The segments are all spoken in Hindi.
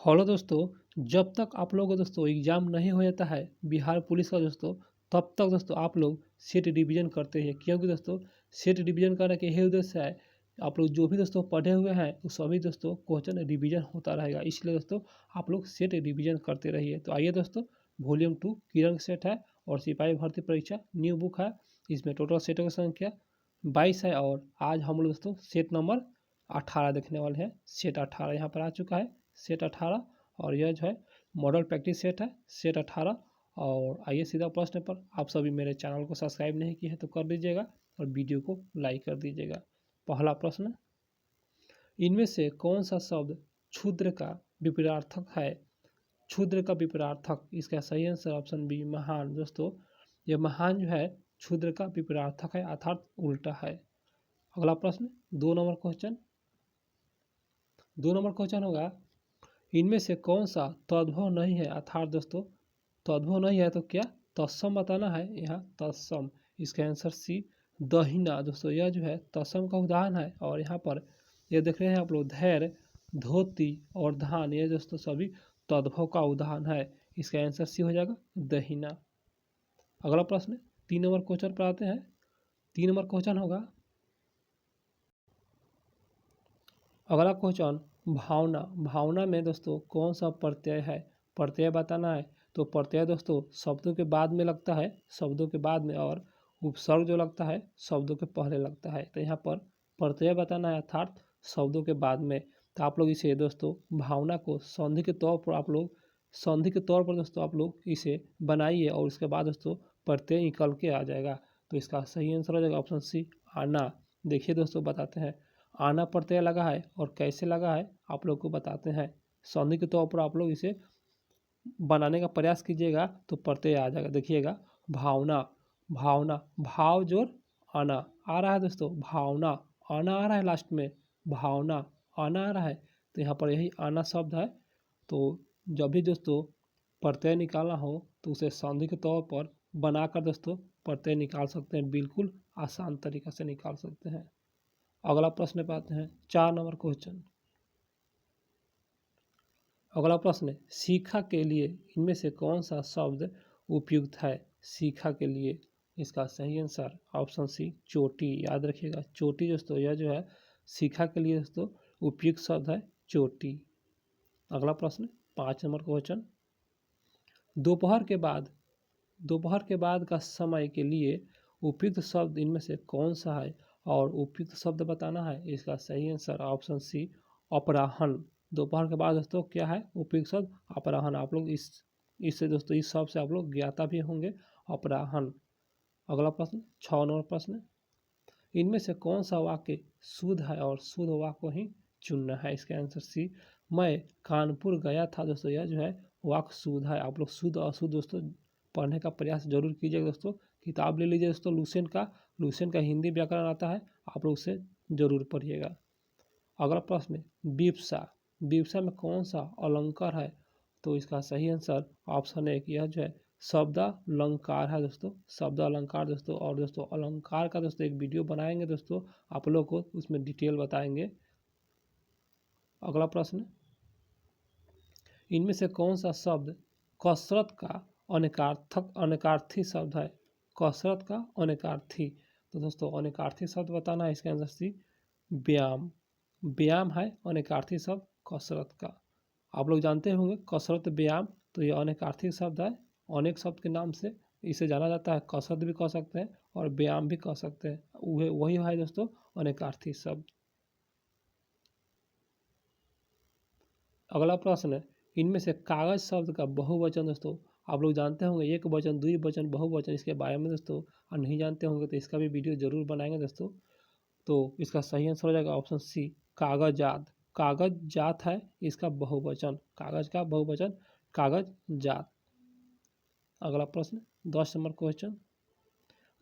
हेलो दोस्तों। जब तक आप लोग का दोस्तों एग्ज़ाम नहीं हो जाता है बिहार पुलिस का दोस्तों, तब तक दोस्तों आप लोग सेट रिवीजन करते हैं, क्योंकि दोस्तों सेट रिवीजन करने के यही उद्देश्य है। आप लोग जो भी दोस्तों पढ़े हुए हैं वो सभी दोस्तों क्वेश्चन रिवीजन होता रहेगा, इसलिए दोस्तों आप लोग सेट रिवीजन करते रहिए। तो आइए दोस्तों, वॉल्यूम 2 किरण सेट है और सिपाही भर्ती परीक्षा न्यू बुक है। इसमें टोटल सेटों की संख्या 22 है और आज हम लोग दोस्तों सेट नंबर 18 देखने वाले हैं। सेट 18 यहाँ पर आ चुका है, सेट 18। और यह जो है मॉडल प्रैक्टिस सेट है, सेट 18। और आइए सीधा प्रश्न पर। आप सभी मेरे चैनल को सब्सक्राइब नहीं किए हैं तो कर दीजिएगा और वीडियो को लाइक कर दीजिएगा। पहला प्रश्न, इनमें से कौन सा शब्द क्षुद्र का विपरीतार्थक है? क्षुद्र का विपरीतार्थक, इसका सही आंसर ऑप्शन बी महान। दोस्तों यह महान जो है क्षुद्र का विपरीतार्थक है, अर्थात उल्टा है। अगला प्रश्न, 2 नंबर क्वेश्चन होगा, इनमें से कौन सा तद्भव नहीं है? अर्थात दोस्तों तद्भव नहीं है तो क्या? तत्सम बताना है। यहाँ तत्सम, इसका आंसर सी दहिना। दोस्तों यह जो है तत्सम का उदाहरण है। और यहाँ पर यह देख रहे हैं आप लोग, धैर्य, धोती और धान, ये दोस्तों सभी तद्भव का उदाहरण है। इसका आंसर सी हो जाएगा दहिना। अगला प्रश्न 3 नंबर क्वेश्चन पर आते हैं। 3 नंबर क्वेश्चन होगा, अगला क्वेश्चन, भावना। भावना में दोस्तों कौन सा प्रत्यय है? प्रत्यय बताना है। तो प्रत्यय दोस्तों शब्दों के बाद में लगता है, शब्दों के बाद में, और उपसर्ग जो लगता है शब्दों के पहले लगता है। तो यहाँ पर प्रत्यय बताना है, अर्थात शब्दों के बाद में। तो आप लोग इसे दोस्तों भावना को संधि के तौर पर दोस्तों आप लोग इसे बनाइए और उसके बाद दोस्तों प्रत्यय निकल के आ जाएगा। तो इसका सही आंसर हो जाएगा ऑप्शन सी आना। देखिए दोस्तों बताते हैं, आना प्रत्यय लगा है और कैसे लगा है आप लोग को बताते हैं। संधि के तौर पर आप लोग इसे बनाने का प्रयास कीजिएगा तो प्रत्यय आ जाएगा। देखिएगा, भावना, भावना, भाव जोड़ आना आ रहा है दोस्तों, भावना आना आ रहा है लास्ट में, भावना आना आ रहा है। तो यहाँ पर यही आना शब्द है। तो जब भी दोस्तों प्रत्यय निकालना हो तो उसे संधि के तौर पर बनाकर दोस्तों प्रत्यय निकाल सकते हैं, बिल्कुल आसान तरीक़ा से निकाल सकते हैं। अगला प्रश्न पाते हैं, 4 नंबर क्वेश्चन। अगला प्रश्न, सीखा के लिए इनमें से कौन सा शब्द उपयुक्त है? सीखा के लिए, इसका सही आंसर ऑप्शन सी चोटी। याद रखिएगा, चोटी दोस्तों यह जो है सीखा के लिए दोस्तों उपयुक्त शब्द है, चोटी। अगला प्रश्न 5 नंबर क्वेश्चन, दोपहर के बाद का समय के लिए उपयुक्त शब्द इनमें से कौन सा है? और उपयुक्त शब्द बताना है। इसका सही आंसर ऑप्शन सी अपराह्न। दोपहर के बाद दोस्तों क्या है उपयुक्त शब्द? अपराह्न। आप लोग इससे दोस्तों इस शब्द से आप लोग ज्ञाता भी होंगे, अपराह्न। अगला प्रश्न 6 नंबर प्रश्न, इनमें से कौन सा वाक्य शुद्ध है और शुद्ध वाक्य को ही चुनना है? इसका आंसर सी मैं कानपुर गया था। दोस्तों यह जो है वाक्य शुद्ध है। आप लोग शुद्ध और अशुद्ध दोस्तों पढ़ने का प्रयास जरूर कीजिएगा दोस्तों। किताब ले लीजिए दोस्तों, लुसेंट का हिंदी व्याकरण आता है, आप लोग उसे जरूर पढ़िएगा। अगला प्रश्न, विप्सा। विप्सा में कौन सा अलंकार है? तो इसका सही आंसर ऑप्शन 1 यह जो है शब्दालंकार है दोस्तों, शब्दालंकार दोस्तों। और दोस्तों अलंकार का दोस्तों एक वीडियो बनाएंगे दोस्तों, आप लोग को उसमें डिटेल बताएंगे। अगला प्रश्न, इनमें से कौन सा शब्द कसरत का अनेकार्थी शब्द है? कसरत का अनेकार्थी। तो दोस्तों अनेकार्थी शब्द बताना है। इसका आंसर सी व्यायाम। व्यायाम है अनेकार्थी शब्द कसरत का। आप लोग जानते होंगे कसरत व्यायाम, तो ये अनेकार्थी शब्द है। अनेक शब्द के नाम से इसे जाना जाता है, कसरत भी कह सकते हैं और व्यायाम भी कह सकते हैं, वही है दोस्तों अनेकार्थी शब्द। अगला प्रश्न, इनमें से कागज शब्द का बहुवचन दोस्तों आप लोग जानते होंगे, एक वचन, द्विवचन, बहुवचन, इसके बारे में दोस्तों और नहीं जानते होंगे तो इसका भी वीडियो जरूर बनाएंगे दोस्तों। तो इसका सही आंसर हो जाएगा ऑप्शन सी कागजात। कागज जात है इसका बहुवचन, कागज का बहुवचन कागज जात। अगला प्रश्न 10 नंबर क्वेश्चन,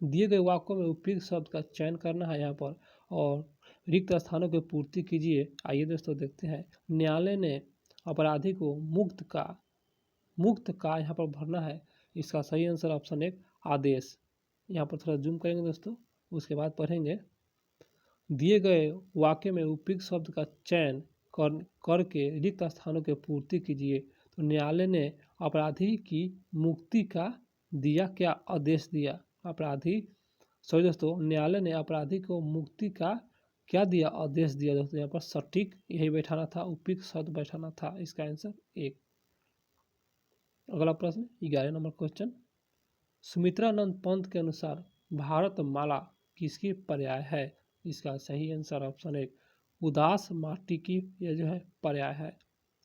दिए गए वाक्यों में उपयुक्त शब्द का चयन करना है यहाँ पर और रिक्त स्थानों की पूर्ति कीजिए। आइए दोस्तों देखते हैं। न्यायालय ने अपराधी को मुक्त का यहाँ पर भरना है। इसका सही आंसर ऑप्शन 1 आदेश। यहाँ पर थोड़ा जूम करेंगे दोस्तों, उसके बाद पढ़ेंगे। दिए गए वाक्य में उपयुक्त शब्द का चयन कर के रिक्त स्थानों की पूर्ति कीजिए। तो न्यायालय ने अपराधी की मुक्ति का दिया क्या आदेश दिया? अपराधी सॉरी दोस्तों, न्यायालय ने अपराधी को मुक्ति का क्या दिया आदेश दिया? दोस्तों यहाँ पर सटीक यही बैठाना था, उपयुक्त शब्द बैठाना था। इसका आंसर 1। अगला प्रश्न 11 नंबर क्वेश्चन, सुमित्रानंद पंत के अनुसार भारत माला किसकी पर्याय है? इसका सही आंसर ऑप्शन 1 उदास माटी की यह जो है पर्याय है।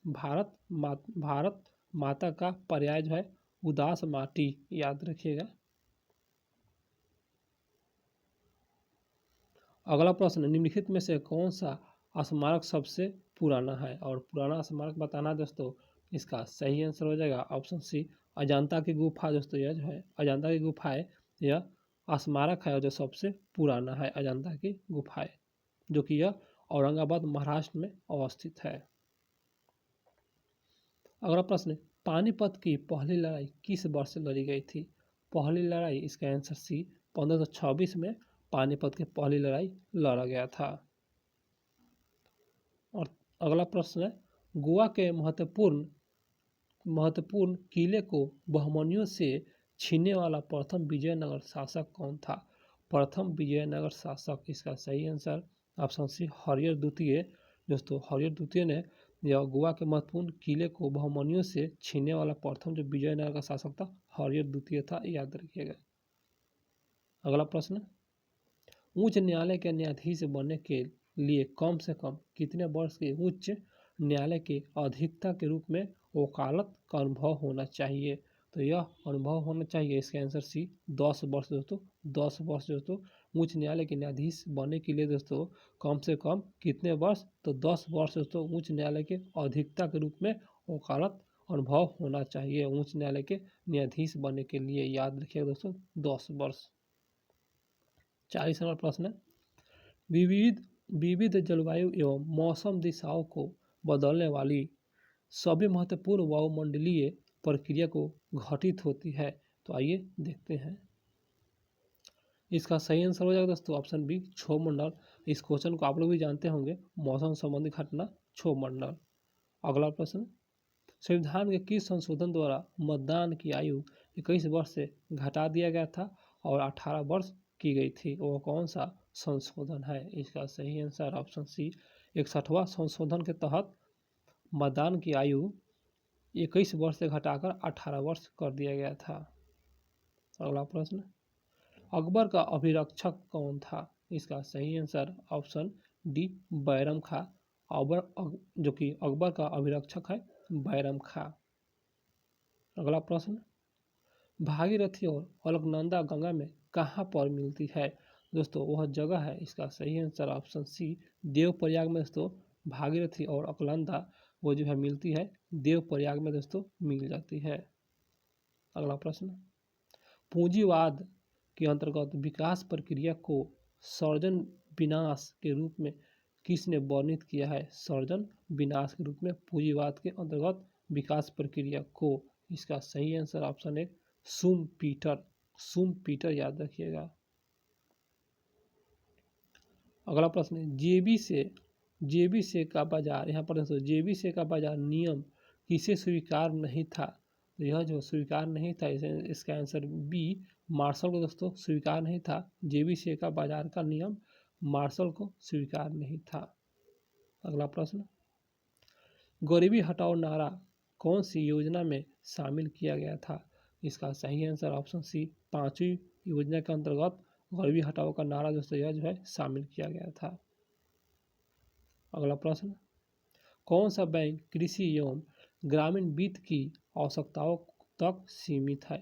भारत माता का पर्याय जो है उदास माटी, याद रखिएगा। अगला प्रश्न, निम्नलिखित में से कौन सा स्मारक सबसे पुराना है? और पुराना स्मारक बताना दोस्तों, इसका सही आंसर हो जाएगा ऑप्शन सी अजंता की गुफा। दोस्तों यह जो है अजंता की गुफा है, यह स्मारक है और जो सबसे पुराना है अजंता की गुफाएं, जो कि यह औरंगाबाद महाराष्ट्र में अवस्थित है। अगला प्रश्न, पानीपत की पहली लड़ाई किस वर्ष लड़ी गई थी? पहली लड़ाई, इसका आंसर सी 1526 में पानीपत की पहली लड़ाई लड़ा गया था। और अगला प्रश्न है, गोवा के महत्वपूर्ण किले को बहमनियों से छीनने वाला प्रथम विजयनगर शासक कौन था? प्रथम विजयनगर शासक, इसका सही आंसर ऑप्शन सी हरिहर द्वितीय। दोस्तों हरिहर द्वितीय ने यह गोवा के महत्वपूर्ण किले को बहमनियों से छीनने वाला प्रथम जो विजयनगर का शासक था हरिहर द्वितीय था, याद रखिएगा। अगला प्रश्न, उच्च न्यायालय के न्यायाधीश बनने के लिए कम से कम कितने वर्ष के उच्च न्यायालय के अधिवक्ता के रूप में वकालत का अनुभव होना चाहिए? तो यह अनुभव होना चाहिए, इसका आंसर सी 10 वर्ष। दोस्तों 10 वर्ष दोस्तों उच्च न्यायालय के न्यायाधीश बनने के लिए दोस्तों कम से कम कितने वर्ष? तो 10 वर्ष दोस्तों उच्च न्यायालय के अधिवक्ता के रूप में वकालत अनुभव होना चाहिए उच्च न्यायालय के न्यायाधीश बनने के लिए, याद रखिएगा दोस्तों 10 वर्ष। 40 नंबर प्रश्न, विविध जलवायु एवं मौसम दिशाओं को बदलने वाली सभी महत्वपूर्ण वायुमंडलीय प्रक्रिया को घटित होती है। तो आइए देखते हैं। इसका सही आंसर हो जाएगा दोस्तों ऑप्शन बी क्षोभमंडल। इस क्वेश्चन को आप लोग भी जानते होंगे, मौसम संबंधी घटना क्षोभमंडल। अगला प्रश्न, संविधान के किस संशोधन द्वारा मतदान की आयु 21 वर्ष से घटा दिया गया था और 18 वर्ष की गई थी? वो कौन सा संशोधन है? इसका सही आंसर ऑप्शन सी 61वां संशोधन के तहत मतदान की आयु 21 वर्ष से घटाकर 18 वर्ष कर दिया गया था। अगला प्रश्न, अकबर का अभिरक्षक कौन था? इसका सही आंसर ऑप्शन डी बैरम खां। जो कि अकबर का अभिरक्षक है बैरम खां। अगला प्रश्न, भागीरथी और अलकनंदा गंगा में कहाँ पर मिलती है? दोस्तों वह जगह है, इसका सही आंसर ऑप्शन सी देवप्रयाग में। दोस्तों भागीरथी और अलकनंदा वो जो है मिलती है देवप्रयाग में दोस्तों मिल जाती है। अगला प्रश्न, पूंजीवाद के अंतर्गत विकास प्रक्रिया को सर्जन विनाश के रूप में किसने वर्णित किया है? सर्जन विनाश के रूप में पूंजीवाद के अंतर्गत विकास प्रक्रिया को, इसका सही आंसर ऑप्शन 1 सुम पीटर, याद रखिएगा। अगला प्रश्न, जेबी से का बाजार, यहाँ पर दोस्तों जेबी से का बाजार नियम किसे स्वीकार नहीं था? तो यह जो स्वीकार नहीं था इसका आंसर बी मार्शल को दोस्तों स्वीकार नहीं था। जेबी से का बाजार का नियम मार्शल को स्वीकार नहीं था। अगला प्रश्न, गरीबी हटाओ नारा कौन सी योजना में शामिल किया गया था? इसका सही आंसर ऑप्शन सी 5वीं योजना के अंतर्गत गरीबी हटाओ का नारा दोस्तों यह जो है शामिल किया गया था। अगला प्रश्न, कौन सा बैंक कृषि एवं ग्रामीण वित्त की आवश्यकताओं तक सीमित है?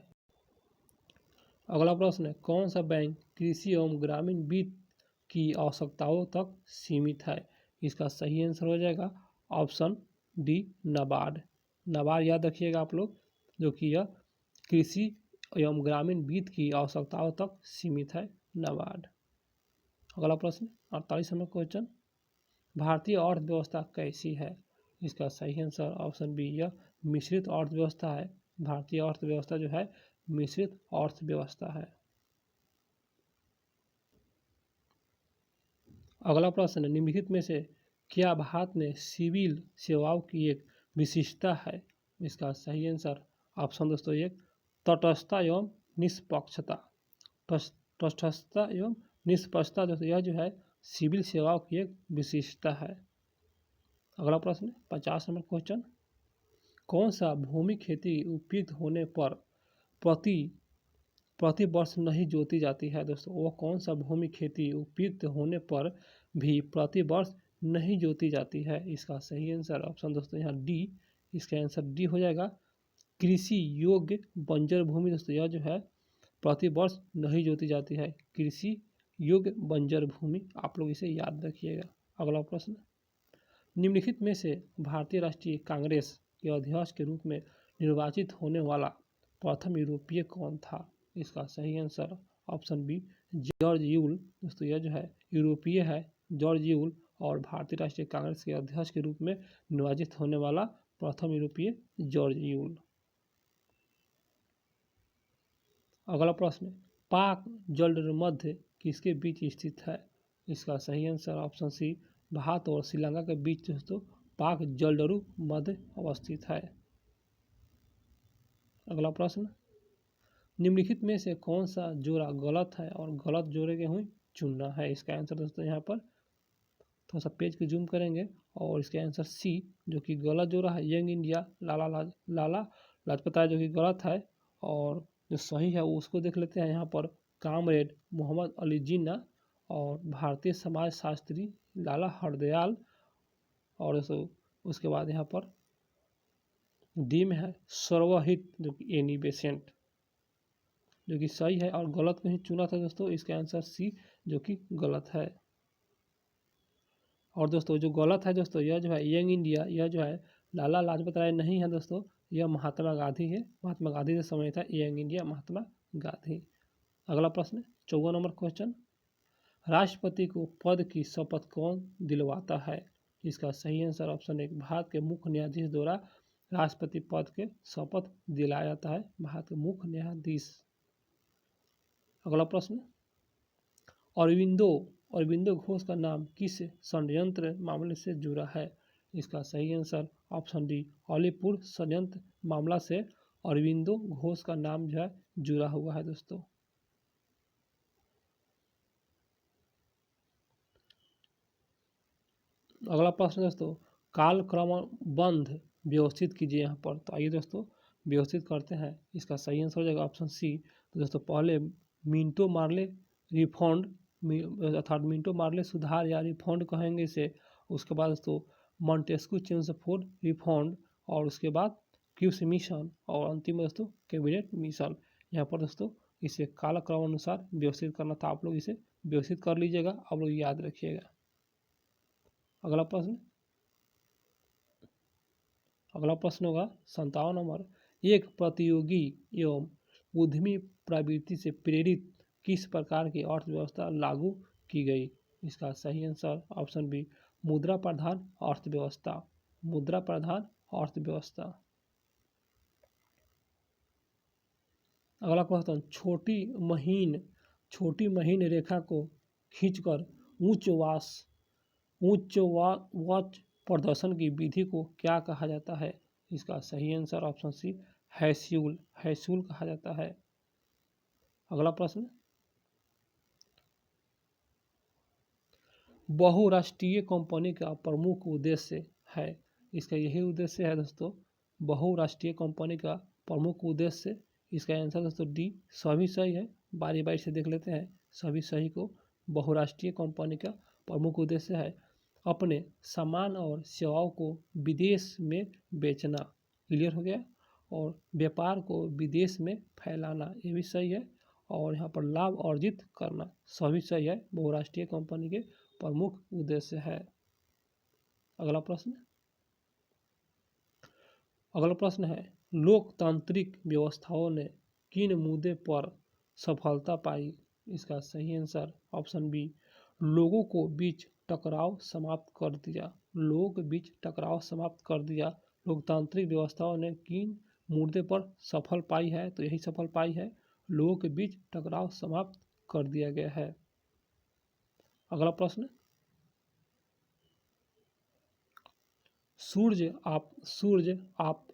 अगला प्रश्न है, कौन सा बैंक कृषि एवं ग्रामीण वित्त की आवश्यकताओं तक सीमित है? इसका सही आंसर हो जाएगा ऑप्शन डी नाबार्ड। नाबार्ड याद रखिएगा आप लोग, जो कि यह कृषि एवं ग्रामीण वित्त की आवश्यकताओं तक सीमित है, नाबार्ड। अगला प्रश्न 48 नंबर क्वेश्चन, भारतीय अर्थव्यवस्था कैसी है? इसका सही आंसर ऑप्शन बी यह मिश्रित अर्थव्यवस्था है। भारतीय अर्थव्यवस्था जो है मिश्रित अर्थव्यवस्था है। अगला प्रश्न, निम्नलिखित में से क्या भारत में सिविल सेवाओं की एक विशिष्टता है? इसका सही आंसर ऑप्शन दोस्तों एक, तटस्थता एवं निष्पक्षता। तटस्थता एवं निष्पक्षता दोस्तों यह जो है सिविल सेवाओं की एक विशिष्टता है। अगला प्रश्न 50 नंबर क्वेश्चन, कौन सा भूमि खेती उपयुक्त होने पर प्रति प्रति वर्ष नहीं जोती जाती है? दोस्तों वो कौन सा भूमि खेती उपयुक्त होने पर भी प्रति वर्ष नहीं जोती जाती है? इसका सही आंसर ऑप्शन दोस्तों यहाँ डी, इसका आंसर डी हो जाएगा, कृषि योग्य बंजर भूमि। दोस्तों यह जो है प्रति वर्ष नहीं जोती जाती है, कृषि योग्य बंजर भूमि, आप लोग इसे याद रखिएगा। अगला प्रश्न, निम्नलिखित में से भारतीय राष्ट्रीय कांग्रेस के अध्यक्ष के रूप में निर्वाचित होने वाला प्रथम यूरोपीय कौन था? इसका सही answer option B, George Yule. दोस्तों यह जो है यूरोपीय है जॉर्ज यूल, और भारतीय राष्ट्रीय कांग्रेस के अध्यक्ष के रूप में निर्वाचित होने वाला प्रथम यूरोपीय जॉर्ज यूल। अगला प्रश्न, पाक जलमध्य किसके बीच स्थित है? इसका सही आंसर ऑप्शन सी, भारत और श्रीलंका के बीच दोस्तों पाक जलडरू मध्य अवस्थित है। अगला प्रश्न, निम्नलिखित में से कौन सा जोड़ा गलत है और गलत जोड़े के हुए चुनना है? इसका आंसर दोस्तों यहाँ पर थोड़ा सा पेज को जूम करेंगे और इसका आंसर सी जो कि गलत जोड़ा है यंग इंडिया लाला लाजपत राय जो कि गलत है, और जो सही है वो उसको देख लेते हैं। यहाँ पर कामरेड मोहम्मद अली जिन्ना और भारतीय समाज शास्त्री लाला हरदयाल, और उसके बाद यहाँ पर डी में है सर्वहित जो कि एनी बेसेंट जो कि सही है, और गलत नहीं चुना था दोस्तों, इसका आंसर सी जो कि गलत है। और दोस्तों जो गलत है दोस्तों यह जो है यंग इंडिया, यह जो है लाला लाजपत राय नहीं है दोस्तों, यह महात्मा गांधी है, महात्मा गांधी से समय था यंग इंडिया महात्मा गांधी। अगला प्रश्न 54 नंबर क्वेश्चन, राष्ट्रपति को पद की शपथ कौन दिलवाता है? इसका सही आंसर ऑप्शन एक, भारत के मुख्य न्यायाधीश द्वारा राष्ट्रपति पद के शपथ दिलाया जाता है, भारत के मुख्य न्यायाधीश। अगला प्रश्न, अरविंदो घोष का नाम किस षड्यंत्र मामले से जुड़ा है? इसका सही आंसर ऑप्शन डी, अलीपुर षड्यंत्र मामला से अरविंदो घोष का नाम जो है जुड़ा हुआ है दोस्तों। अगला प्रश्न दोस्तों, काल क्रमबंध व्यवस्थित कीजिए यहाँ पर। तो आइए दोस्तों व्यवस्थित करते हैं, इसका सही आंसर हो जाएगा ऑप्शन सी। तो दोस्तों पहले मिंटो मार्ले रिफंड, अर्थात मिंटो मार्ले सुधार या रिफंड कहेंगे इसे, उसके बाद दोस्तों मॉन्टेस्क्यू चेम्सफोर्ड रिफंड, और उसके बाद क्यूस मिशन, और अंतिम दोस्तों कैबिनेट मिशन। यहाँ पर दोस्तों इसे कालक्रम अनुसार व्यवस्थित करना था, आप लोग इसे व्यवस्थित कर लीजिएगा, आप लोग याद रखिएगा। अगला प्रश्न होगा 57 नंबर, एक प्रतियोगी एवं उद्यमी प्रवृत्ति से प्रेरित किस प्रकार की अर्थव्यवस्था लागू की गई? इसका सही आंसर ऑप्शन बी, मुद्रा प्रधान अर्थव्यवस्था, मुद्रा प्रधान अर्थव्यवस्था। अगला क्वेश्चन, छोटी महीन रेखा को खींचकर उच्च वाच प्रदर्शन की विधि को क्या कहा जाता है? इसका सही आंसर ऑप्शन सी, हैस्यूल कहा जाता है। अगला प्रश्न, बहुराष्ट्रीय कंपनी का प्रमुख उद्देश्य है? इसका यही उद्देश्य है दोस्तों, बहुराष्ट्रीय कंपनी का प्रमुख उद्देश्य। इसका आंसर दोस्तों डी, सभी सही है, बारी बारी से देख लेते हैं सभी सही को। बहुराष्ट्रीय कंपनी का प्रमुख उद्देश्य है अपने सामान और सेवाओं को विदेश में बेचना, क्लियर हो गया, और व्यापार को विदेश में फैलाना, ये भी सही है, और यहाँ पर लाभ अर्जित करना, सभी सही है, बहुराष्ट्रीय कंपनी के प्रमुख उद्देश्य है। अगला प्रश्न है, लोकतांत्रिक व्यवस्थाओं ने किन मुद्दे पर सफलता पाई? इसका सही आंसर ऑप्शन बी, लोगों को बीच टकराव समाप्त कर दिया, लोगों के बीच टकराव समाप्त कर दिया। लोकतांत्रिक व्यवस्थाओं ने किन मुद्दे पर सफल पाई है? तो यही सफल पाई है, लोगों के बीच टकराव समाप्त कर दिया गया है। अगला प्रश्न, आप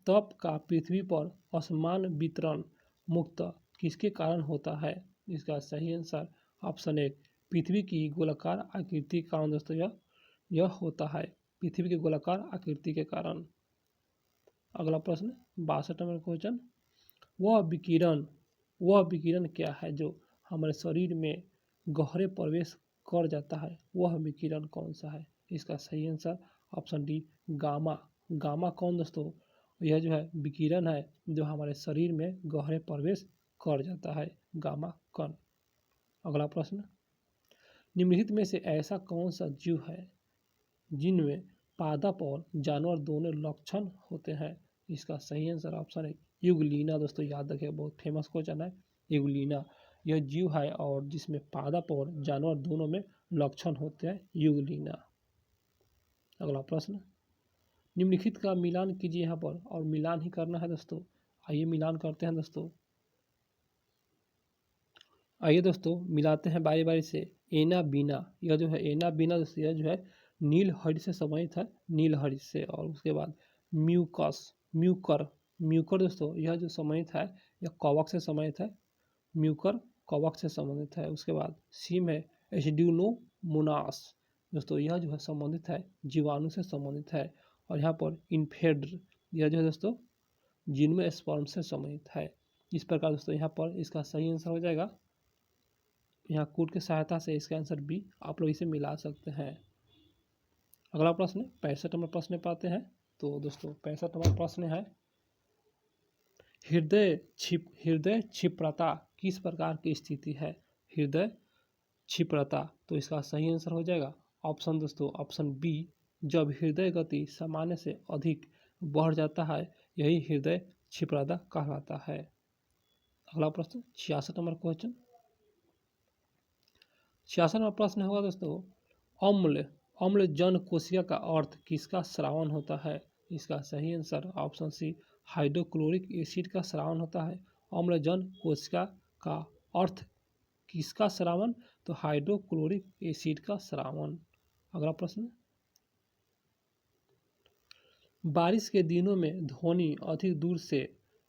तप का पृथ्वी पर असमान वितरण मुक्त किसके कारण होता है? इसका सही आंसर ऑप्शन 1 पृथ्वी की गोलाकार आकृति का कारण दोस्तों यह होता है, पृथ्वी की गोलाकार आकृति के कारण। अगला प्रश्न 62 नंबर क्वेश्चन, वह विकिरण क्या है जो हमारे शरीर में गहरे प्रवेश कर जाता है? वह विकिरण कौन सा है? इसका सही answer option D gamma. Gamma कौन दोस्तों? यह जो है विकिरण है जो हमारे शरीर में गहरे प्रवेश कर जाता है, गामा कण। अगला प्रश्न, निम्नलिखित में से ऐसा कौन सा जीव है जिनमें पादप और जानवर दोनों लक्षण होते हैं? इसका सही आंसर ऑप्शन है युगलीना। दोस्तों याद रखिए, बहुत फेमस क्वेश्चन है युगलीना। यह जीव है और जिसमें पादप और जानवर दोनों में लक्षण होते हैं, युगलीना। अगला प्रश्न, निम्नलिखित का मिलान कीजिए यहाँ पर, और मिलान ही करना है दोस्तों। आइए मिलान करते हैं दोस्तों। आइए दोस्तों मिलाते हैं बारी बारी से। एना बीना, यह जो है एना बीना दोस्तों यह जो है नील हरित से संबंधित है, नील हरित से। और उसके बाद म्यूकर दोस्तों यह जो संबंधित है यह कवक से संबंधित है, म्यूकर कवक से संबंधित है। उसके बाद सीम है एस्यूडोमोनास दोस्तों, यह जो है संबंधित है जीवाणु से संबंधित है। और यहाँ पर इन्फेड्र, यह जो है दोस्तों जिम्नोस्पर्म से संबंधित है। इस प्रकार दोस्तों यहाँ पर इसका सही आंसर हो जाएगा, यहाँ कोड की सहायता से इसका आंसर बी, आप लोग इसे मिला सकते हैं। अगला प्रश्न 65 नंबर प्रश्न पाते हैं। तो दोस्तों 65 नंबर प्रश्न है, हृदय क्षिप्रता किस प्रकार की स्थिति है? हृदय क्षिप्रता, तो इसका सही आंसर हो जाएगा ऑप्शन दोस्तों ऑप्शन बी, जब हृदय गति सामान्य से अधिक बढ़ जाता है यही हृदय क्षिप्रता कहलाता है। अगला प्रश्न 66 नंबर क्वेश्चन, 66 नंबर प्रश्न होगा दोस्तों, अम्लजन कोशिका का अर्थ किसका स्रावन होता है? इसका सही answer option C hydrochloric acid का स्रावन होता है। अम्लजन कोशिका का अर्थ किसका स्रावन? तो हाइड्रोक्लोरिक एसिड का स्रावन। अगला प्रश्न, बारिश के दिनों में ध्वनि अधिक दूर से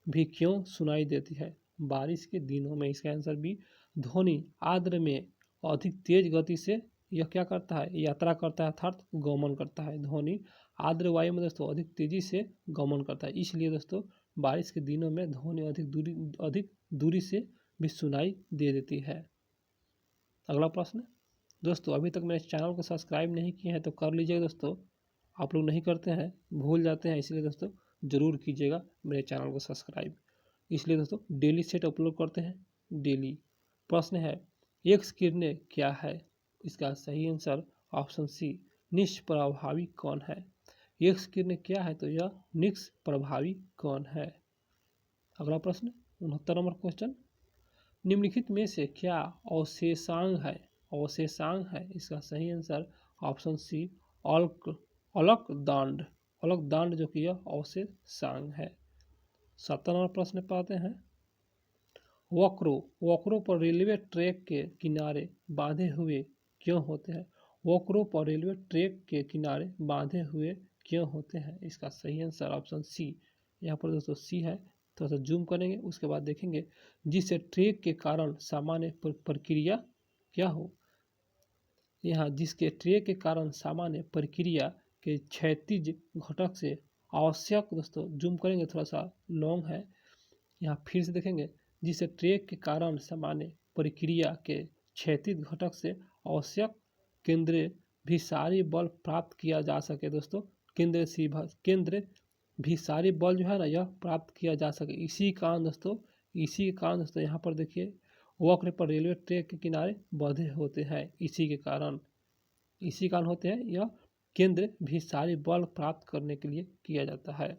भी क्यों सुनाई देती है? बारिश के दिनों में, इसका आंसर भी, ध्वनि आर्द्र में अधिक तेज गति से यह क्या करता है? यात्रा करता है, अर्थात गमन करता है। ध्वनि आर्द्र वायु में दोस्तों अधिक तेजी से गमन करता है, इसलिए दोस्तों बारिश के दिनों में ध्वनि अधिक दूरी से भी सुनाई दे देती है। अगला प्रश्न दोस्तों, अभी तक मेरे चैनल को सब्सक्राइब नहीं किए हैं तो कर लीजिएगा दोस्तों, आप लोग नहीं करते हैं, भूल जाते हैं, इसलिए दोस्तों जरूर कीजिएगा मेरे चैनल को सब्सक्राइब। इसलिए दोस्तों डेली सेट अपलोड करते हैं, डेली। प्रश्न है, एक्स किरणें क्या है? इसका सही आंसर ऑप्शन सी निष्प्रभावी कण है। एक्स किरणें क्या है? तो यह निष्प्रभावी कण है। अगला प्रश्न 69 नंबर क्वेश्चन, निम्नलिखित में से क्या अवशेषांग है? अवशेषांग है, इसका सही आंसर ऑप्शन सी अलकदांड, अलकदांड जो कि यह अवशेषांग है। 70 नंबर प्रश्न पाते हैं, वक्रों पर रेलवे ट्रैक के किनारे बांधे हुए क्यों होते हैं? वक्रों पर रेलवे ट्रैक के किनारे बांधे हुए क्यों होते हैं? इसका सही आंसर ऑप्शन सी, यहाँ पर दोस्तों सी है, थोड़ा सा जूम करेंगे उसके बाद देखेंगे, जिससे ट्रैक के कारण सामान्य प्रक्रिया क्या हो। यहाँ जिसके ट्रैक के कारण सामान्य प्रक्रिया के क्षैतिज घटक से आवश्यक, दोस्तों जूम करेंगे थोड़ा सा लॉन्ग है, यहाँ फिर से देखेंगे, जिससे ट्रैक के कारण सामान्य प्रक्रिया के क्षैतिज घटक से आवश्यक केंद्र भी सारी बल प्राप्त किया जा सके। दोस्तों केंद्र भी सारी बल जो है ना यह प्राप्त किया जा सके, इसी कारण दोस्तों यहाँ पर देखिए वक्र पर रेलवे ट्रैक के किनारे बंधे होते हैं, इसी कारण होते हैं, यह केंद्र भी सारी बल प्राप्त करने के लिए किया जाता है।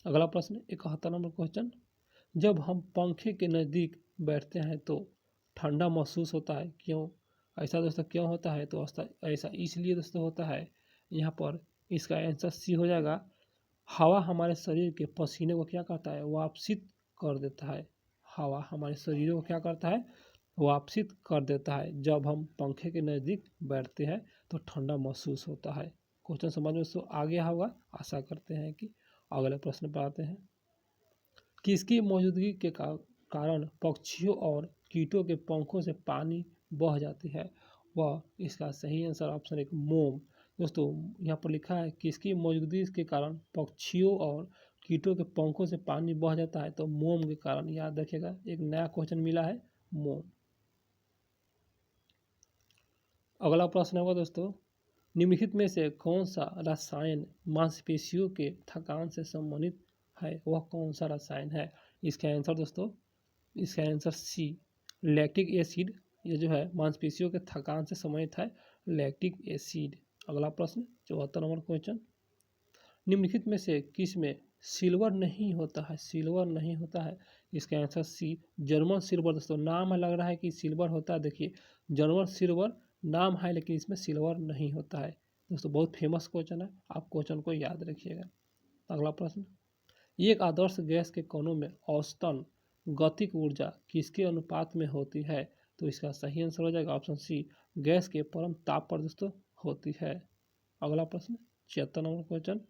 अगला प्रश्न 71 नंबर क्वेश्चन, जब हम पंखे के नज़दीक बैठते हैं तो ठंडा महसूस होता है, क्यों? ऐसा दोस्तों क्यों होता है? तो ऐसा इसलिए दोस्तों होता है, यहाँ पर इसका आंसर सी हो जाएगा, हवा हमारे शरीर के पसीने को क्या करता है? वाष्पित कर देता है। हवा हमारे शरीर को क्या करता है? वापसित कर देता है। जब हम पंखे के नज़दीक बैठते हैं तो ठंडा महसूस होता है। क्वेश्चन समझ में दोस्तों आ गया होगा, आशा करते हैं कि। अगले प्रश्न पर आते हैं। किसकी मौजूदगी के कारण पक्षियों और कीटों के पंखों से पानी बह जाती है? वह इसका सही आंसर ऑप्शन एक मोम। दोस्तों यहाँ पर लिखा है किसकी मौजूदगी के कारण पक्षियों और कीटों के पंखों से पानी बह जाता है, तो मोम के कारण। याद रखिएगा, एक नया क्वेश्चन मिला है, मोम। अगला प्रश्न होगा दोस्तों, निम्नलिखित में से कौन सा रसायन मांसपेशियों के थकान से संबंधित है? वह कौन सा रसायन है? इसका आंसर दोस्तों, इसका आंसर सी, लैक्टिक एसिड। ये जो है मांसपेशियों के थकान से संबंधित है, लैक्टिक एसिड। अगला प्रश्न 74 नंबर क्वेश्चन, निम्नलिखित में से किस में सिल्वर नहीं होता है? सिल्वर नहीं होता है, इसका आंसर सी, जर्मन सिल्वर। दोस्तों नाम लग रहा है कि सिल्वर होता है, देखिए जर्मन सिल्वर नाम है, लेकिन इसमें सिल्वर नहीं होता है। दोस्तों बहुत फेमस क्वेश्चन है, आप क्वेश्चन को याद रखिएगा। अगला प्रश्न, एक आदर्श गैस के कणों में औसतन गतिक ऊर्जा किसके अनुपात में होती है? तो इसका सही आंसर हो जाएगा ऑप्शन सी, गैस के परम ताप पर दोस्तों होती है। अगला प्रश्न 76 नंबर क्वेश्चन,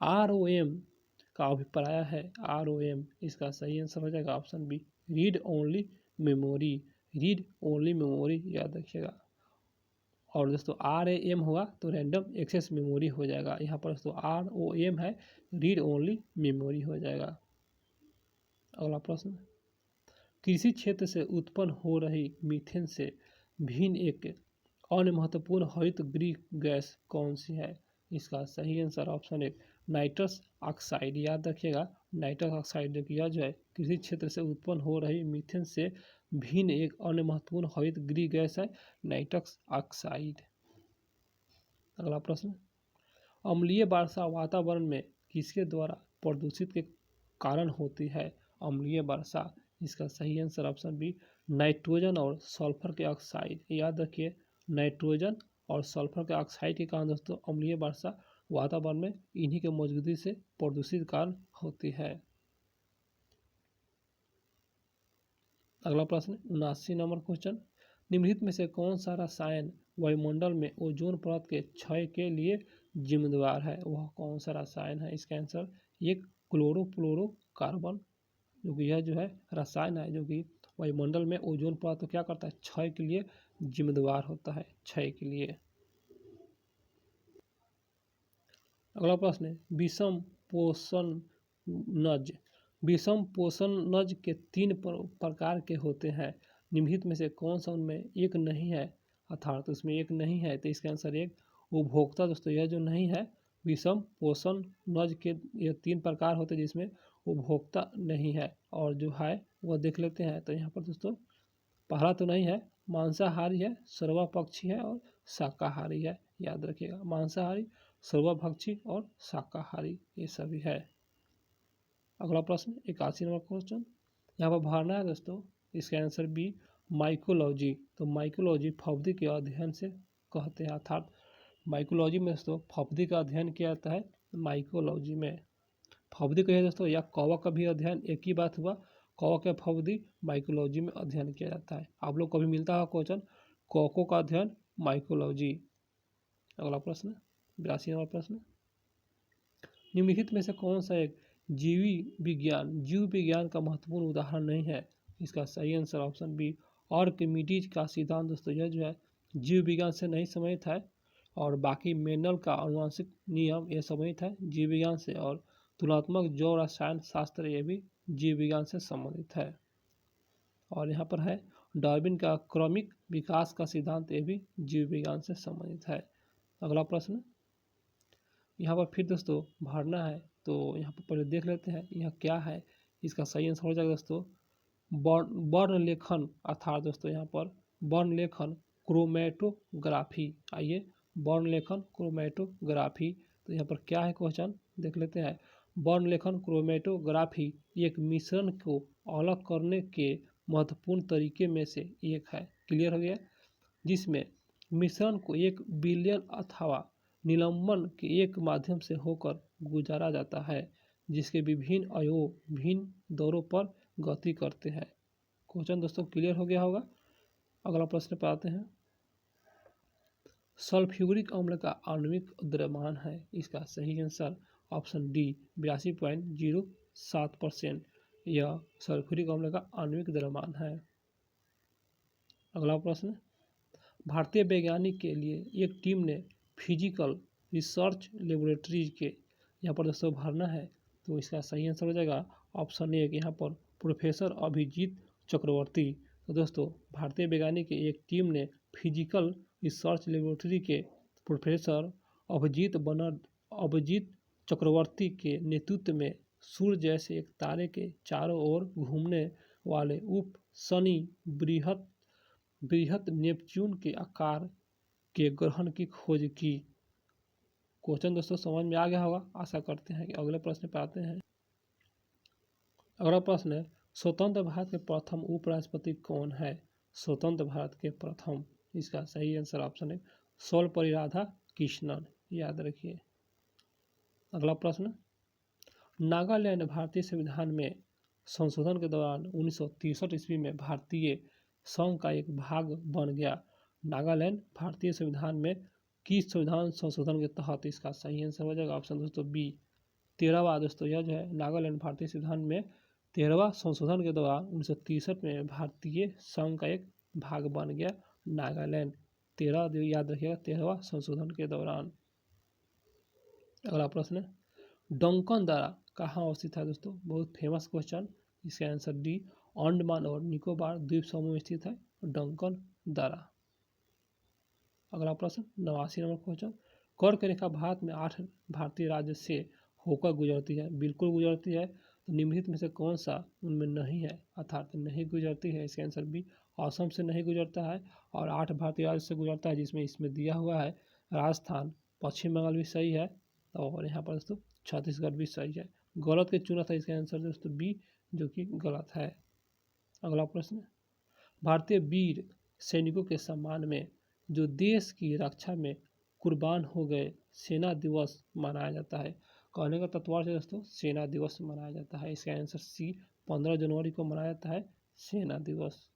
ROM का अभिप्राय है, ROM, इसका सही आंसर हो जाएगा option B, read only memory. Read only memory याद रखिएगा। और दोस्तों RAM हुआ तो रैंडम एक्सेस मेमोरी हो जाएगा। यहाँ पर दोस्तों ROM है, रीड ओनली मेमोरी हो जाएगा। अगला प्रश्न, कृषि क्षेत्र से उत्पन्न हो रही मीथेन से भिन्न एक अन्य महत्वपूर्ण हरित गृह गैस कौन सी है? इसका सही आंसर ऑप्शन एक, नाइट्रस ऑक्साइड। याद रखिएगा, नाइट्रस ऑक्साइड देखिए यह जो है कृषि क्षेत्र से उत्पन्न हो रही मीथेन से भिन्न एक अन्य महत्वपूर्ण हरित गृह गैस है, नाइट्रस ऑक्साइड। अगला प्रश्न, अम्लीय वर्षा वातावरण में किसके द्वारा प्रदूषित के कारण होती है? अम्लीय वर्षा, इसका सही आंसर ऑप्शन बी, नाइट्रोजन और सल्फर के ऑक्साइड। याद रखिए, नाइट्रोजन और सल्फर के ऑक्साइड के कारण दोस्तों अम्लीय वर्षा वातावरण में इन्हीं के मौजूदगी से प्रदूषित कारण होती है। अगला प्रश्न 79 नंबर क्वेश्चन, निम्नलिखित में से कौन सा रसायन वायुमंडल में ओजोन परत के क्षय के लिए जिम्मेदार है? वह कौन सा रसायन है? इसका आंसर एक, क्लोरोफ्लोरोकार्बन, जो कि यह जो है रसायन है जो कि वायुमंडल में ओजोन परत को क्या करता है, क्षय के लिए जिम्मेदार होता है, क्षय के लिए। अगला प्रश्न है, विषम पोषणज। विषम पोषणज के 3 प्रकार के होते हैं, निम्नलिखित में से कौन सा उनमें एक नहीं है? अर्थात उसमें एक नहीं है, तो इसका आंसर एक, उपभोक्ता। दोस्तों यह जो नहीं है विषम पोषणज के ये 3 प्रकार होते हैं जिसमें उपभोक्ता नहीं है, और जो है वह देख लेते हैं। तो यहाँ पर दोस्तों पहला तो नहीं है, मांसाहारी है, सर्वभक्षी है और शाकाहारी है। याद रखिएगा, मांसाहारी, सर्वभक्षी और शाकाहारी ये सभी है। अगला प्रश्न 81 नंबर क्वेश्चन, यहाँ पर भरना है दोस्तों, इसका आंसर बी, माइकोलॉजी। तो माइकोलॉजी फफूंदी के अध्ययन से कहते हैं, अर्थात माइकोलॉजी में दोस्तों फफूंदी का अध्ययन किया जाता है। माइकोलॉजी में फफूंदी कहिए दोस्तों या कवक का भी अध्ययन एक ही बात हुआ, कवक या फफूंदी माइकोलॉजी में अध्ययन किया जाता है। आप लोग कभी मिलता है क्वेश्चन, कवकों का अध्ययन माइकोलॉजी। अगला प्रश्न 82 नंबर प्रश्न, निम्नलिखित में से कौन सा एक जीव विज्ञान का महत्वपूर्ण उदाहरण नहीं है? इसका सही आंसर ऑप्शन बी, आर्किमिडीज का सिद्धांत। दोस्तों यह जो है जीव विज्ञान से नहीं संबंधित है, और बाकी मेंडल का आनुवंशिक नियम ये संबंधित है जीव विज्ञान से, और तुलनात्मक जैव रसायन शास्त्र ये भी जीव विज्ञान से संबंधित है। और यहाँ पर है डार्विन का क्रमिक विकास का सिद्धांत, ये भी जीव विज्ञान से संबंधित है। अगला प्रश्न, यहाँ पर फिर दोस्तों भरना है, तो यहाँ पर पहले देख लेते हैं यह क्या है। इसका सही आंसर हो जाएगा दोस्तों वर्ण लेखन, अर्थात दोस्तों यहाँ पर वर्ण लेखन क्रोमेटोग्राफी। आइए, वर्ण लेखन क्रोमेटोग्राफी, तो यहाँ पर क्या है क्वेश्चन देख लेते हैं। वर्ण लेखन क्रोमेटोग्राफी एक मिश्रण को अलग करने के महत्वपूर्ण तरीके में से एक है। क्लियर हो गया, जिसमें मिश्रण को 1 बिलियन अथवा निलंबन के एक माध्यम से होकर गुजारा जाता है, जिसके विभिन्न अवयव भिन्न दौरों पर गति करते हैं। क्वेश्चन दोस्तों क्लियर हो गया होगा। अगला प्रश्न पे आते हैं। सल्फ्यूरिक अम्ल का आणविक द्रव्यमान है, इसका सही आंसर ऑप्शन डी 82.07%। यह सल्फ्यूरिक अम्ल का आणविक द्रव्यमान है। अगला प्रश्न, भारतीय वैज्ञानिक के लिए एक टीम ने फिजिकल रिसर्च लेबोरेटरीज के यहाँ पर दोस्तों भरना है, तो इसका सही आंसर हो जाएगा ऑप्शन ए यहाँ पर प्रोफेसर अभिजीत चक्रवर्ती। तो दोस्तों भारतीय वैज्ञानिक की एक टीम ने फिजिकल रिसर्च लेबोरेटरी के प्रोफेसर अभिजीत चक्रवर्ती के नेतृत्व में सूर्य जैसे एक तारे के चारों ओर घूमने वाले उप शनि बृहत नेपच्यून के आकार के ग्रहण की खोज की। क्वेश्चन दोस्तों समझ में आ गया होगा, आशा करते हैं कि अगले प्रश्न पे आते हैं। अगला प्रश्न है, स्वतंत्र भारत के प्रथम उपराष्ट्रपति कौन है? स्वतंत्र भारत के प्रथम, इसका सही आंसर ऑप्शन है सर्वपल्ली राधाकृष्णन, याद रखिए। अगला प्रश्न, नागालैंड भारतीय संविधान में संशोधन के दौरान 1963 ईस्वी में भारतीय संघ का एक भाग बन गया। नागालैंड भारतीय संविधान में किस संविधान संशोधन के तहत? इसका सही आंसर हो जाएगा ऑप्शन दोस्तों बी 13वां। दोस्तों यह जो है नागालैंड भारतीय संविधान में 13वां संशोधन के दौरान 1963 में भारतीय संघ का एक भाग बन गया नागालैंड। 13 याद रखिएगा, 13वां संशोधन के दौरान। अगला प्रश्न, डंकन दर्रा कहाँ अवस्थित है? दोस्तों बहुत फेमस क्वेश्चन, इसका आंसर डी अंडमान और निकोबार द्वीप समूह में स्थित है डंकन दर्रा। अगला प्रश्न 89 नंबर क्वेश्चन, कर्क रेखा भारत में 8 भारतीय राज्य से होकर गुजरती है, बिल्कुल गुजरती है, तो निम्नलिखित में से कौन सा उनमें नहीं है, अर्थात नहीं गुजरती है? इसका आंसर बी असम से नहीं गुजरता है और 8 भारतीय राज्य से गुजरता है, जिसमें इसमें दिया हुआ है राजस्थान, पश्चिम बंगाल भी सही है और यहाँ पर दोस्तों छत्तीसगढ़ भी सही है। गलत के चुना था, इसका आंसर दोस्तों बी जो कि गलत है। अगला प्रश्न, भारतीय वीर सैनिकों के सम्मान में जो देश की रक्षा में कुर्बान हो गए सेना दिवस मनाया जाता है। कहने का तत्वार्थ है दोस्तों सेना दिवस मनाया जाता है, इसका आंसर सी 15 जनवरी को मनाया जाता है सेना दिवस।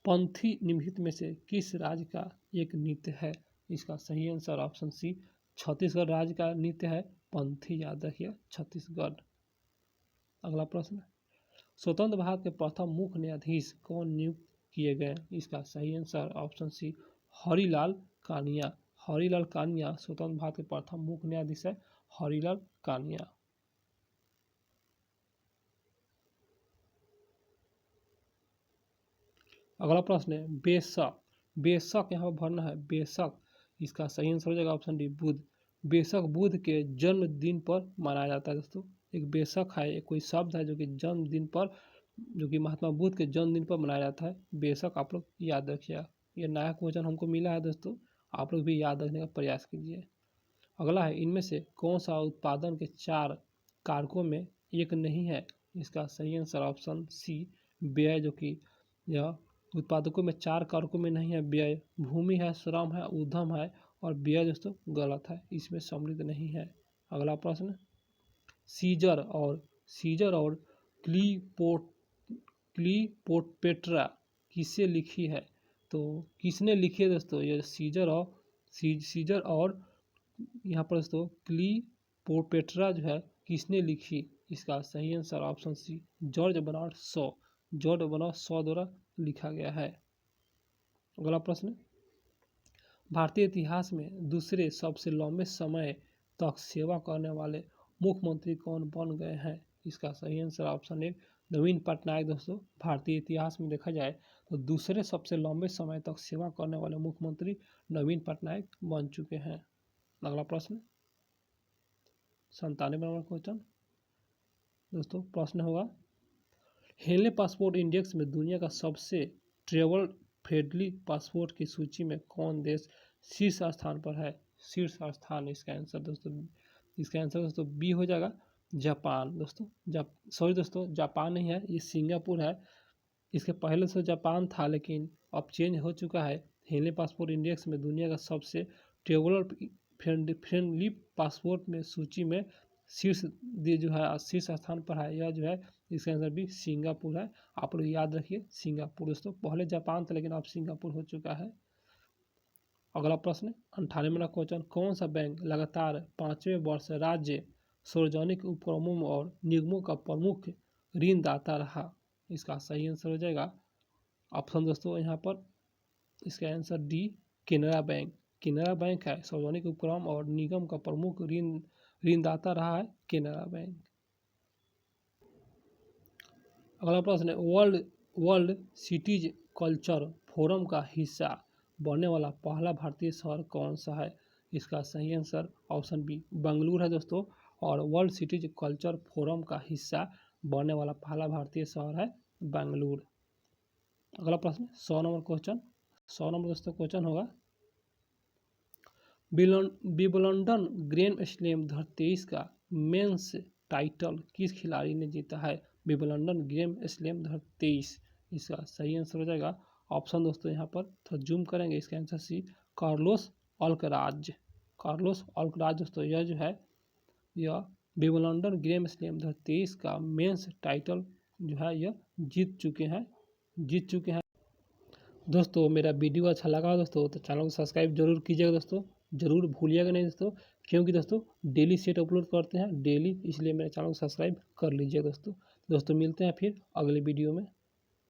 पंथी निम्नलिखित में से किस राज्य का एक नृत्य है? इसका सही आंसर ऑप्शन सी छत्तीसगढ़ राज्य का नृत्य है पंथी, याद रखिए छत्तीसगढ़। अगला प्रश्न, स्वतंत्र भारत के प्रथम मुख्य न्यायाधीश कौन नियुक्त किए गए? इसका सही answer option C Harilal Kania. Harilal Kania स्वतंत्र भारत के प्रथम मुख्य न्यायाधीश है हरिलाल कानिया। अगला प्रश्न है बेशक, बेशक यहाँ पर भरना है बेशक, इसका सही आंसर हो जाएगा ऑप्शन डी बुध। बेशक बुध के जन्मदिन पर मनाया जाता है दोस्तों। एक बेशक है, एक कोई शब्द है जो कि जन्मदिन पर, जो कि महात्मा बुद्ध के जन्मदिन पर मनाया जाता है बेशक, आप लोग याद रखिएगा। ये नया क्वेश्चन हमको मिला है दोस्तों, आप लोग भी याद रखने का प्रयास कीजिए। अगला है इनमें से कौन सा उत्पादन के 4 कारकों में एक नहीं है? इसका सही आंसर ऑप्शन सी व्यय, जो कि यह उत्पादकों में 4 कारकों में नहीं है व्यय। भूमि है, श्रम है, उद्यम है और व्यय दोस्तों गलत है, इसमें सम्मिलित नहीं है। अगला प्रश्न, सीजर और क्लीपोट्रेट्रा किससे लिखी है? तो किसने लिखी है दोस्तों ये सीजर और यहाँ पर दोस्तों क्लीपोट्रेट्रा जो है किसने लिखी? इसका सही answer option C George Bernard Shaw द्वारा लिखा गया है। अगला प्रश्न, भारतीय इतिहास में दूसरे सबसे लंबे समय तक सेवा करने वाले मुख्यमंत्री कौन बन गए हैं? इसका सही आंसर ऑप्शन ए नवीन पटनायक। दोस्तों भारतीय इतिहास में देखा जाए तो दूसरे सबसे लंबे समय तक सेवा करने वाले मुख्यमंत्री नवीन पटनायक बन चुके हैं। अगला प्रश्न 97 नंबर क्वेश्चन दोस्तों प्रश्न होगा, हेले पासपोर्ट इंडेक्स में दुनिया का सबसे ट्रेवल फ्रेंडली पासपोर्ट की सूची में कौन देश शीर्ष स्थान पर है? शीर्ष स्थान, इसका आंसर दोस्तों बी हो जाएगा जापान। दोस्तों जापान नहीं है, ये सिंगापुर है। इसके पहले से जापान था लेकिन अब चेंज हो चुका है। हेले पासपोर्ट इंडेक्स में दुनिया का सबसे ट्रेवलर फ्रेंडली पासपोर्ट में सूची में शीर्ष स्थान पर है, यह जो है इसका आंसर भी सिंगापुर है। आप लोग याद रखिए सिंगापुर दोस्तों, पहले जापान था लेकिन अब सिंगापुर हो चुका है। अगला प्रश्न 98वां क्वेश्चन, कौन सा बैंक लगातार 5वें वर्ष राज्य सार्वजनिक उपक्रमों और निगमों का प्रमुख ऋणदाता रहा? इसका सही आंसर हो जाएगा ऑप्शन दोस्तों यहाँ पर इसका answer D Canara bank. Canara bank है सार्वजनिक उपक्रम और निगम का प्रमुख ऋणदाता रहा है केनरा बैंक। अगला प्रश्न है वर्ल्ड सिटीज कल्चर फोरम का हिस्सा बनने वाला पहला भारतीय शहर कौन सा है? इसका सही आंसर ऑप्शन बी बेंगलुरु है दोस्तों। और वर्ल्ड सिटीज कल्चर फोरम का हिस्सा बनने वाला पहला भारतीय शहर है बेंगलुरु। अगला प्रश्न 100 नंबर क्वेश्चन, 100 नंबर दोस्तों क्वेश्चन होगा, विंबलडन ग्रैंड स्लैम 2023 का मेंस टाइटल किस खिलाड़ी ने जीता है? विंबलडन ग्रैंड स्लैम 2023, इसका सही आंसर हो जाएगा ऑप्शन दोस्तों यहाँ पर थोड़ा जूम करेंगे, इसका answer C Carlos Alcaraz. Carlos Alcaraz दोस्तों यह जो है यह विंबलडन ग्रैंड स्लैम 2023 का मेंस टाइटल जो है यह जीत चुके हैं। दोस्तों मेरा वीडियो अच्छा लगा दोस्तों तो चैनल को सब्सक्राइब जरूर कीजिएगा दोस्तों, जरूर भूलिएगा नहीं दोस्तों, क्योंकि दोस्तों डेली सेट अपलोड करते हैं डेली, इसलिए मेरे चैनल को सब्सक्राइब कर लीजिए दोस्तों। मिलते हैं फिर अगले वीडियो में।